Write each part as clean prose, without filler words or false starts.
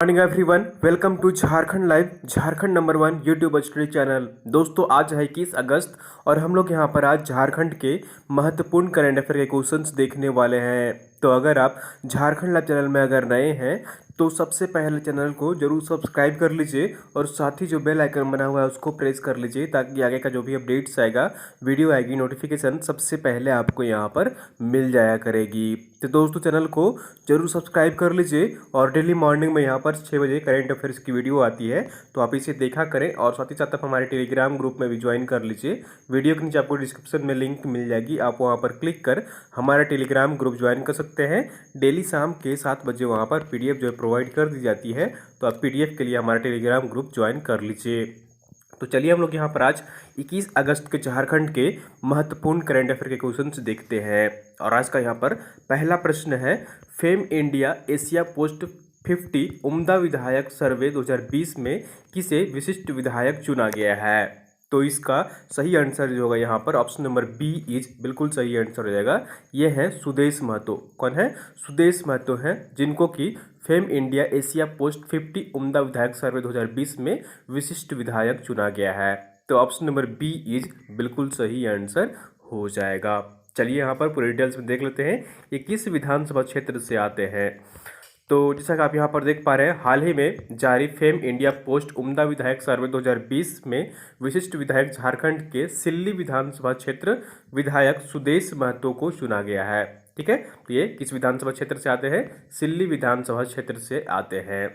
Morning everyone, welcome to Jharkhand live, Jharkhand number 1 YouTube study channel. दोस्तों, आज है 21 अगस्त और हम लोग यहां पर आज झारखंड के महत्वपूर्ण करंट अफेयर के क्वेश्चंस देखने वाले हैं। तो अगर आप झारखंड लाइव चैनल में अगर नए हैं तो सबसे पहले चैनल को जरूर सब्सक्राइब कर लीजिए और साथ ही जो बेल आइकन बना हुआ है उसको प्रेस कर लीजिए ताकि आगे का जो भी अपडेट्स आएगा, वीडियो आएगी, नोटिफिकेशन सबसे पहले आपको यहाँ पर मिल जाया करेगी। तो दोस्तों, चैनल को जरूर सब्सक्राइब कर लीजिए और डेली मॉर्निंग में यहाँ पर 6 बजे करंट अफेयर्स की वीडियो आती है तो आप इसे देखा करें और साथ ही साथ आप हमारे टेलीग्राम ग्रुप में भी ज्वाइन कर लीजिए। वीडियो के नीचे आपको डिस्क्रिप्शन में लिंक मिल जाएगी, आप वहाँ पर क्लिक कर हमारा टेलीग्राम ग्रुप ज्वाइन कर सकते हैं। डेली शाम के 7 बजे वहाँ पर PDF जो है प्रोवाइड कर दी जाती है, तो आप PDF के लिए हमारा टेलीग्राम ग्रुप ज्वाइन कर लीजिए। तो चलिए हम लोग यहाँ पर आज 21 अगस्त के झारखंड के महत्वपूर्ण करंट अफेयर के क्वेश्चंस देखते हैं। और आज का यहाँ पर पहला प्रश्न है, फेम इंडिया एशिया पोस्ट 50 उम्दा विधायक सर्वे 2020 में किसे विशिष्ट विधायक चुना गया है? तो इसका सही आंसर जो होगा यहाँ पर ऑप्शन नंबर बी इज बिल्कुल सही आंसर हो जाएगा। यह है सुदेश महतो। कौन है? सुदेश महतो हैं, जिनको कि फेम इंडिया एशिया पोस्ट 50 उम्दा विधायक सर्वे 2020 में विशिष्ट विधायक चुना गया है। तो ऑप्शन नंबर बी इज बिल्कुल सही आंसर हो जाएगा। चलिए यहाँ पर पूरी डिटेल्स में देख लेते हैं ये किस विधानसभा क्षेत्र से आते हैं। तो जैसा कि आप यहाँ पर देख पा रहे हैं, हाल ही में जारी फेम इंडिया पोस्ट उम्दा विधायक सर्वे 2020 में विशिष्ट विधायक झारखंड के सिल्ली विधानसभा क्षेत्र विधायक सुदेश महतो को चुना गया है। ठीक है, तो ये किस विधानसभा क्षेत्र से आते हैं? सिल्ली विधानसभा क्षेत्र से आते हैं।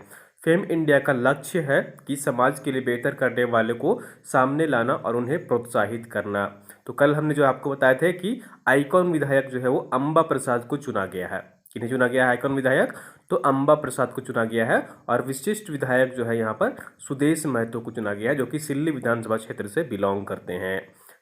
फेम इंडिया का लक्ष्य है कि समाज के लिए बेहतर करने वाले को सामने लाना और उन्हें प्रोत्साहित करना। तो कल हमने जो आपको बताया था कि आइकॉन विधायक जो है वो अंबा प्रसाद को चुना गया है। किन्हें चुना गया है आइकॉन विधायक? तो अंबा प्रसाद को चुना गया है। और विशिष्ट विधायक जो है यहाँ पर सुदेश महतो को चुना गया है, जो कि सिल्ली विधानसभा क्षेत्र से बिलोंग करते हैं।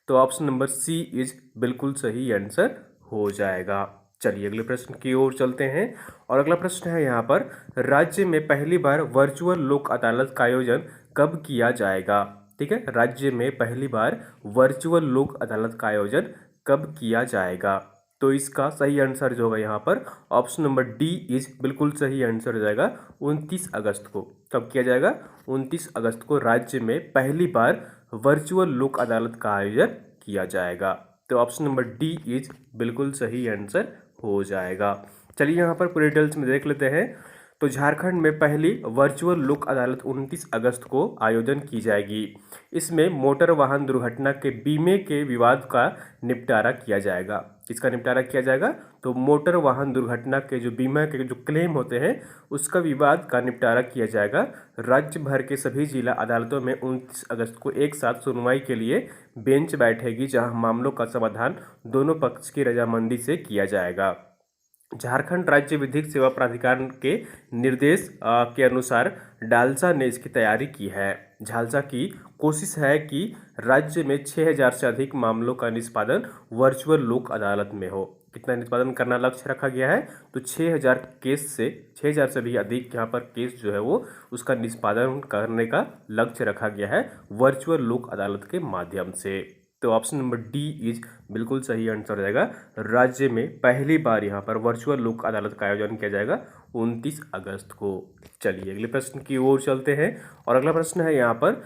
तो ऑप्शन नंबर सी इज बिल्कुल सही आंसर हो जाएगा। चलिए अगले प्रश्न की ओर चलते हैं और अगला प्रश्न है यहाँ पर, राज्य में पहली बार वर्चुअल लोक अदालत का आयोजन कब किया जाएगा? ठीक है, राज्य में पहली बार वर्चुअल लोक अदालत का आयोजन कब किया जाएगा? तो इसका सही आंसर जो होगा यहाँ पर ऑप्शन नंबर डी इज बिल्कुल सही आंसर हो जाएगा। 29 अगस्त को। कब किया जाएगा? 29 अगस्त को राज्य में पहली बार वर्चुअल लोक अदालत का आयोजन किया जाएगा। तो ऑप्शन नंबर डी इज बिल्कुल सही आंसर हो जाएगा। चलिए यहाँ पर पूरी डिटेल्स में देख लेते हैं। तो झारखंड में पहली वर्चुअल लोक अदालत 29 अगस्त को आयोजन की जाएगी। इसमें मोटर वाहन दुर्घटना के बीमे के विवाद का निपटारा किया जाएगा। किसका निपटारा किया जाएगा? तो मोटर वाहन दुर्घटना के जो बीमा के जो क्लेम होते हैं उसका विवाद का निपटारा किया जाएगा। राज्य भर के सभी जिला अदालतों में 29 अगस्त को एक साथ सुनवाई के लिए बेंच बैठेगी, जहां मामलों का समाधान दोनों पक्ष की रजामंदी से किया जाएगा। झारखंड राज्य विधिक सेवा प्राधिकरण के निर्देश के अनुसार डालसा ने इसकी तैयारी की है। झालसा की कोशिश है कि राज्य में 6000 से अधिक मामलों का निष्पादन वर्चुअल लोक अदालत में हो। कितना निष्पादन करना लक्ष्य रखा गया है? तो 6000 से भी अधिक यहाँ पर केस जो है वो उसका निष्पादन करने का लक्ष्य रखा गया है वर्चुअल लोक अदालत के माध्यम से। तो ऑप्शन नंबर डी इज बिल्कुल सही आंसर हो जाएगा। राज्य में पहली बार यहाँ पर वर्चुअल लोक अदालत का आयोजन किया जाएगा 29 अगस्त को। चलिए अगले प्रश्न की ओर चलते हैं और अगला प्रश्न है यहाँ पर,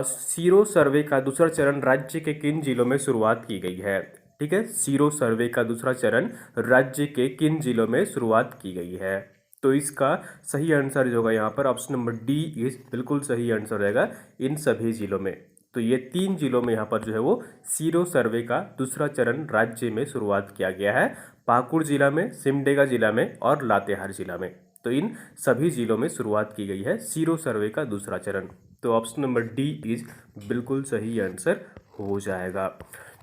सीरो सर्वे का दूसरा चरण राज्य के किन जिलों में शुरुआत की गई है? ठीक है, सीरो सर्वे का दूसरा चरण राज्य के किन जिलों में शुरुआत की गई है? तो इसका सही आंसर जो होगा यहाँ पर ऑप्शन नंबर डी इज बिल्कुल सही आंसर रहेगा, इन सभी जिलों में। तो ये 3 जिलों में यहाँ पर जो है वो सीरो सर्वे का दूसरा चरण राज्य में शुरुआत किया गया है। पाकुड़ जिला में, सिमडेगा जिला में और लातेहार जिला में। तो इन सभी जिलों में शुरुआत की गई है सीरो सर्वे का दूसरा चरण। तो ऑप्शन नंबर डी इज बिल्कुल सही आंसर हो जाएगा।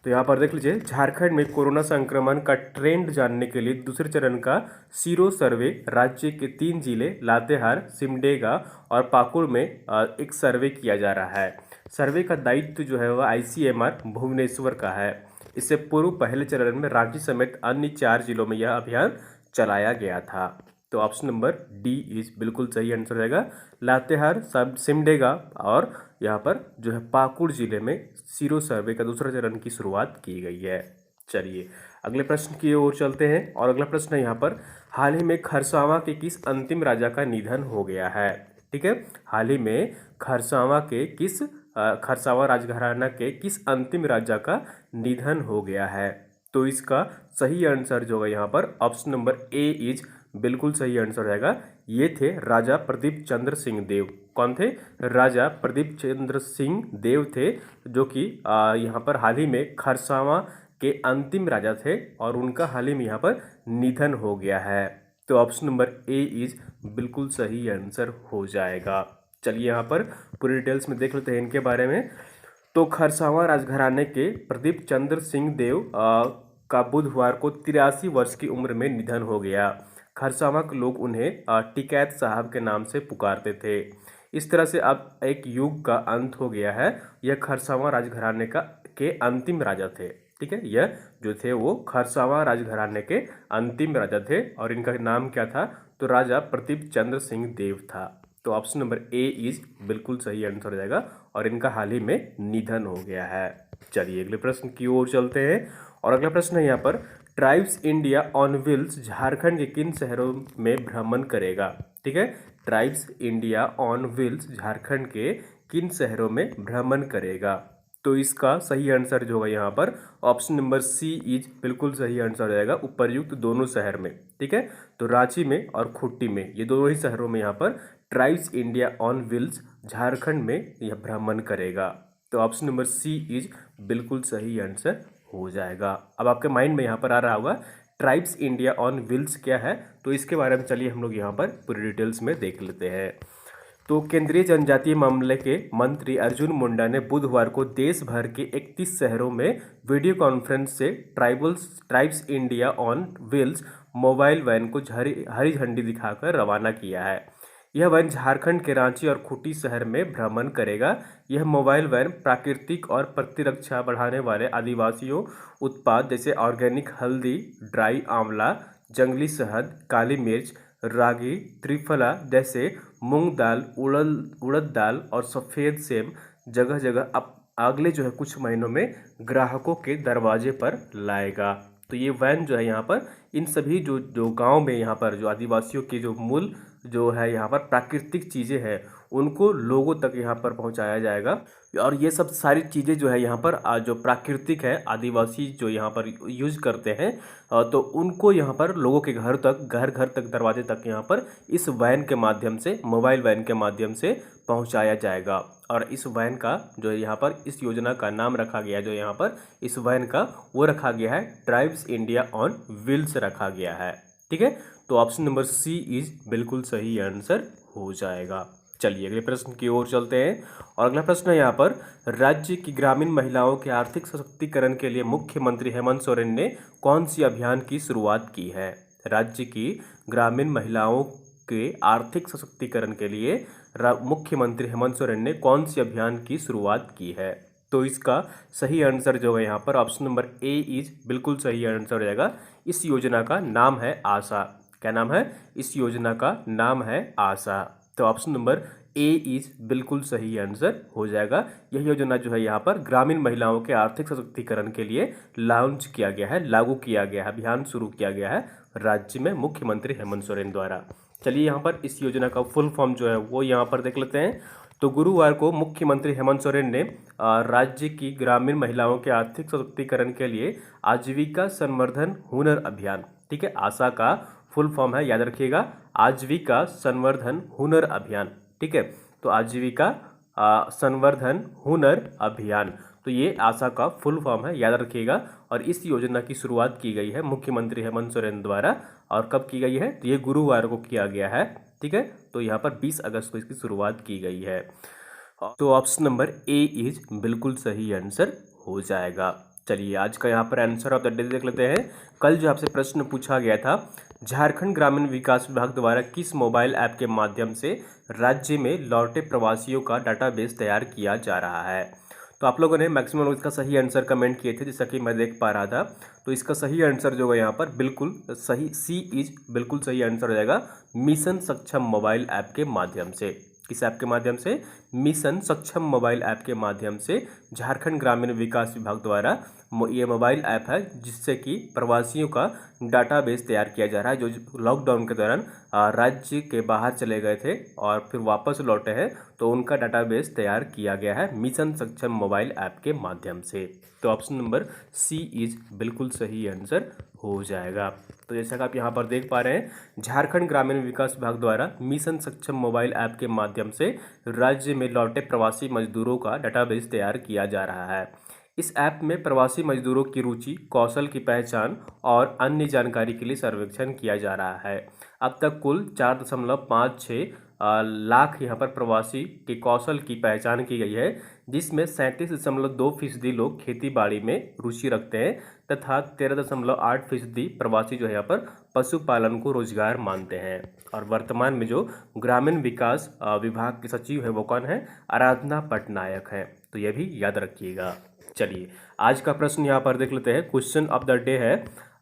तो यहाँ पर देख लीजिए, झारखंड में कोरोना संक्रमण का ट्रेंड जानने के लिए दूसरे चरण का सीरो सर्वे राज्य के 3 जिले लातेहार, सिमडेगा और पाकुड़ में एक सर्वे किया जा रहा है। सर्वे का दायित्व जो है वह ICMR भुवनेश्वर का है। इससे पूर्व पहले चरण में राज्य समेत अन्य 4 जिलों में यह अभियान चलाया गया था। तो ऑप्शन नंबर डी इज बिल्कुल सही आंसर रहेगा। लातेहार, सिमडेगा और यहाँ पर जो है पाकुड़ जिले में सीरो सर्वे का दूसरा चरण की शुरुआत की गई है। चलिए अगले प्रश्न की ओर चलते हैं और अगला प्रश्न है यहाँ पर, हाल ही में खरसावां के किस अंतिम राजा का निधन हो गया है? ठीक है। हाल ही में खरसावां राजघराना के किस अंतिम राजा का निधन हो गया है? तो इसका सही आंसर जो है यहाँ पर ऑप्शन नंबर ए इज बिल्कुल सही आंसर रहेगा। ये थे राजा प्रदीप चंद्र सिंह देव। कौन थे? राजा प्रदीप चंद्र सिंह देव थे, जो कि यहाँ पर हाल ही में खरसावां के अंतिम राजा थे और उनका हाल ही में यहाँ पर निधन हो गया है। तो ऑप्शन नंबर ए इज बिल्कुल सही आंसर हो जाएगा। चलिए यहाँ पर पूरी डिटेल्स में देख लेते हैं इनके बारे में। तो खरसावां राजघराने के प्रदीप चंद्र सिंह देव का बुधवार को 83 वर्ष की उम्र में निधन हो गया। खरसावां के लोग उन्हें टिकैत साहब के नाम से पुकारते थे। इस तरह से अब एक युग का अंत हो गया है। यह खरसावां राजघराने के अंतिम राजा थे। ठीक है, यह जो थे वो खरसावां राजघराने के अंतिम राजा थे और इनका नाम क्या था? तो राजा प्रदीप चंद्र सिंह देव था। तो ऑप्शन नंबर ए इज बिल्कुल सही आंसर हो जाएगा और इनका हाल ही में निधन हो गया है। चलिए अगले प्रश्न की ओर चलते हैं और अगला प्रश्न है यहाँ पर, tribes India on wheels Jharkhand के किन शहरों में भ्रमण करेगा? ठीक है, tribes India on wheels Jharkhand के किन शहरों में भ्रमण करेगा? तो इसका सही आंसर जो है यहाँ पर ऑप्शन नंबर सी इज बिल्कुल सही आंसर हो जाएगा, उपर्युक्त दोनों शहर में। ठीक है, तो रांची में और खूंटी में, ये दोनों ही शहरों में यहाँ पर tribes India on wheels Jharkhand में यह भ्रमण करेगा। तो ऑप्शन नंबर सी इज बिल्कुल सही आंसर हो जाएगा। अब आपके माइंड में यहाँ पर आ रहा होगा ट्राइब्स इंडिया ऑन व्हील्स क्या है, तो इसके बारे में चलिए हम लोग यहाँ पर पूरी डिटेल्स में देख लेते हैं। तो केंद्रीय जनजातीय मामले के मंत्री अर्जुन मुंडा ने बुधवार को देश भर के 31 शहरों में वीडियो कॉन्फ्रेंस से tribes India on wheels mobile van को हरी झंडी दिखाकर रवाना किया है। यह वैन झारखंड के रांची और खूंटी शहर में भ्रमण करेगा। यह मोबाइल वैन प्राकृतिक और प्रतिरक्षा बढ़ाने वाले आदिवासियों उत्पाद जैसे ऑर्गेनिक हल्दी, ड्राई आंवला, जंगली शहद, काली मिर्च, रागी, त्रिफला जैसे मूंग दाल, उड़द दाल और सफ़ेद सेम जगह जगह अगले जो है कुछ महीनों में ग्राहकों के दरवाजे पर लाएगा। तो ये वैन जो है यहाँ पर इन सभी जो गांव में यहाँ पर जो आदिवासियों के जो मूल जो है यहाँ पर प्राकृतिक चीज़ें हैं उनको लोगों तक यहाँ पर पहुँचाया जाएगा। और ये सब सारी चीज़ें जो है यहाँ पर जो प्राकृतिक है आदिवासी जो यहाँ पर यूज़ करते हैं तो उनको यहाँ पर लोगों के घर तक दरवाजे तक यहाँ पर इस वैन के माध्यम से, मोबाइल वैन के माध्यम से पहुँचाया जाएगा। और इस वैन का जो यहाँ पर इस योजना का नाम रखा गया, जो यहाँ पर इस वैन का वो रखा गया है ट्राइब्स इंडिया ऑन व्हील्स रखा गया है। ठीक है, तो ऑप्शन नंबर सी इज बिल्कुल सही आंसर हो जाएगा। चलिए अगले प्रश्न की ओर चलते हैं और अगला प्रश्न है यहाँ पर, राज्य की ग्रामीण महिलाओं के आर्थिक सशक्तिकरण के लिए मुख्यमंत्री हेमंत सोरेन ने कौन सी अभियान की शुरुआत की है? राज्य की ग्रामीण महिलाओं के आर्थिक सशक्तिकरण के लिए मुख्यमंत्री हेमंत सोरेन ने कौन सी अभियान की शुरुआत की है? तो इसका सही आंसर जो है यहाँ पर ऑप्शन नंबर ए इज बिल्कुल सही आंसर हो जाएगा। इस योजना का नाम है आशा। क्या नाम है? इस योजना का नाम है आशा। तो ऑप्शन नंबर ए इज बिल्कुल सही आंसर हो जाएगा। यह योजना जो है यहाँ पर ग्रामीण महिलाओं के आर्थिक सशक्तिकरण के लिए लॉन्च किया गया है, लागू किया गया है, अभियान शुरू किया गया है राज्य में मुख्यमंत्री हेमंत सोरेन द्वारा। चलिए यहाँ पर इस योजना का फुल फॉर्म जो है वो यहाँ पर देख लेते हैं। तो गुरुवार को मुख्यमंत्री हेमंत सोरेन ने राज्य की ग्रामीण महिलाओं के आर्थिक सशक्तिकरण के लिए आजीविका संवर्धन हुनर अभियान, ठीक है, आशा का फुल फॉर्म है, याद रखिएगा, आजीविका संवर्धन हुनर अभियान। ठीक है, तो आजीविका संवर्धन हुनर अभियान, तो ये आशा का फुल फॉर्म है, याद रखिएगा। और इस योजना की शुरुआत की गई है मुख्यमंत्री हेमंत सोरेन द्वारा। और कब की गई है? तो ये गुरुवार को किया गया है। ठीक है, तो यहाँ पर 20 अगस्त को इसकी शुरुआत की गई है। तो ऑप्शन नंबर ए इज बिल्कुल सही आंसर हो जाएगा। चलिए आज का यहाँ पर आंसर ऑफ द डे देख लेते हैं। कल जो आपसे प्रश्न पूछा गया था, झारखंड ग्रामीण विकास विभाग द्वारा किस मोबाइल ऐप के माध्यम से राज्य में लौटे प्रवासियों का डाटाबेस तैयार किया जा रहा है? तो आप लोगों ने मैक्सिमम लोग इसका सही आंसर कमेंट किए थे, जैसा कि मैं देख पा रहा था। तो इसका सही आंसर जो है यहाँ पर बिल्कुल सही, सी इज बिल्कुल सही आंसर हो जाएगा, मिशन सक्षम मोबाइल ऐप के माध्यम से। किस ऐप के माध्यम से? मिशन सक्षम मोबाइल ऐप के माध्यम से झारखंड ग्रामीण विकास विभाग द्वारा ये मोबाइल ऐप है जिससे कि प्रवासियों का डाटाबेस तैयार किया जा रहा है, जो लॉकडाउन के दौरान राज्य के बाहर चले गए थे और फिर वापस लौटे हैं, तो उनका डाटाबेस तैयार किया गया है मिशन सक्षम मोबाइल ऐप के माध्यम से। तो ऑप्शन नंबर सी इज बिल्कुल सही आंसर हो जाएगा। तो जैसा कि आप यहाँ पर देख पा रहे हैं, झारखंड ग्रामीण विकास विभाग द्वारा मिशन सक्षम मोबाइल ऐप के माध्यम से राज्य में लौटे प्रवासी मजदूरों का डाटाबेस तैयार किया जा रहा है। इस ऐप में प्रवासी मजदूरों की रुचि, कौशल की पहचान और अन्य जानकारी के लिए सर्वेक्षण किया जा रहा है। अब तक कुल 4.56 लाख यहाँ पर प्रवासी के कौशल की पहचान की गई है, जिसमें 37.2% लोग खेती बाड़ी में रुचि रखते हैं तथा 13.8% प्रवासी जो है यहाँ पर पशुपालन को रोजगार मानते हैं। और वर्तमान में जो ग्रामीण विकास विभाग के सचिव है वो कौन है? आराधना पटनायक है। तो यह भी याद रखिएगा। चलिए आज का प्रश्न यहाँ पर देख लेते हैं। क्वेश्चन ऑफ द डे है,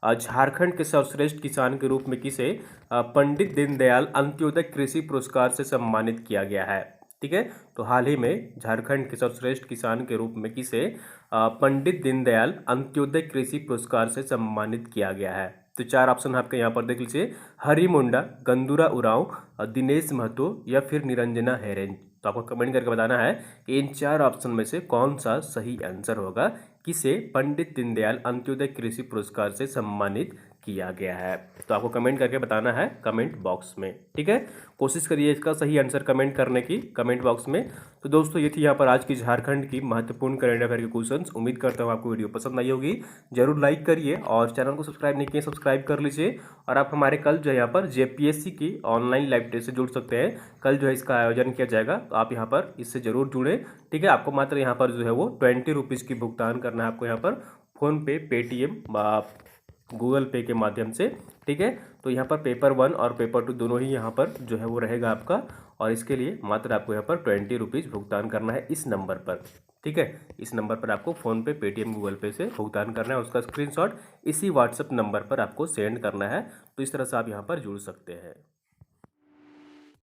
झारखंड के सर्वश्रेष्ठ किसान के रूप में किसे पंडित दीनदयाल अंत्योदय कृषि पुरस्कार से सम्मानित किया गया है? ठीक है, तो हाल ही में झारखंड के सर्वश्रेष्ठ किसान के रूप में किसे पंडित दीनदयाल अंत्योदय कृषि पुरस्कार से सम्मानित किया गया है? तो 4 ऑप्शन आपके यहाँ पर देख लीजिए, हरि मुंडा, गंदूरा उरांव, दिनेश महतो या फिर निरंजना हेरेन। तो आपको कमेंट करके बताना है कि इन 4 ऑप्शन में से कौन सा सही आंसर होगा, किसे पंडित दीनदयाल अंत्योदय कृषि पुरस्कार से सम्मानित किया गया है। तो आपको कमेंट करके बताना है कमेंट बॉक्स में। ठीक है, कोशिश करिए इसका सही आंसर कमेंट करने की कमेंट बॉक्स में। तो दोस्तों ये थी यहाँ पर आज की झारखंड की महत्वपूर्ण करंट अफेयर के क्वेश्चंस। उम्मीद करता हूँ आपको वीडियो पसंद आई होगी। जरूर लाइक करिए और चैनल को सब्सक्राइब नहीं किए सब्सक्राइब कर लीजिए। और आप हमारे कल जो है यहाँ पर जेपीएससी की ऑनलाइन लाइव टेस्ट से जुड़ सकते हैं। कल जो है इसका आयोजन किया जाएगा, तो आप यहाँ पर इससे जरूर जुड़ें। ठीक है, आपको मात्र यहाँ पर जो है वो 20 रुपीज़ की भुगतान करना है आपको यहाँ पर फ़ोनपे, पेटीएम, गूगल पे के माध्यम से। ठीक है, तो यहाँ पर पेपर 1 और पेपर 2 दोनों ही यहाँ पर जो है वो रहेगा आपका, और इसके लिए मात्र आपको यहाँ पर 20 रुपीज़ भुगतान करना है इस नंबर पर। ठीक है, इस नंबर पर आपको फ़ोनपे, पेटीएम, गूगल पे से भुगतान करना है। उसका स्क्रीनशॉट इसी व्हाट्सएप नंबर पर आपको सेंड करना है। तो इस तरह से आप यहाँ पर जुड़ सकते हैं।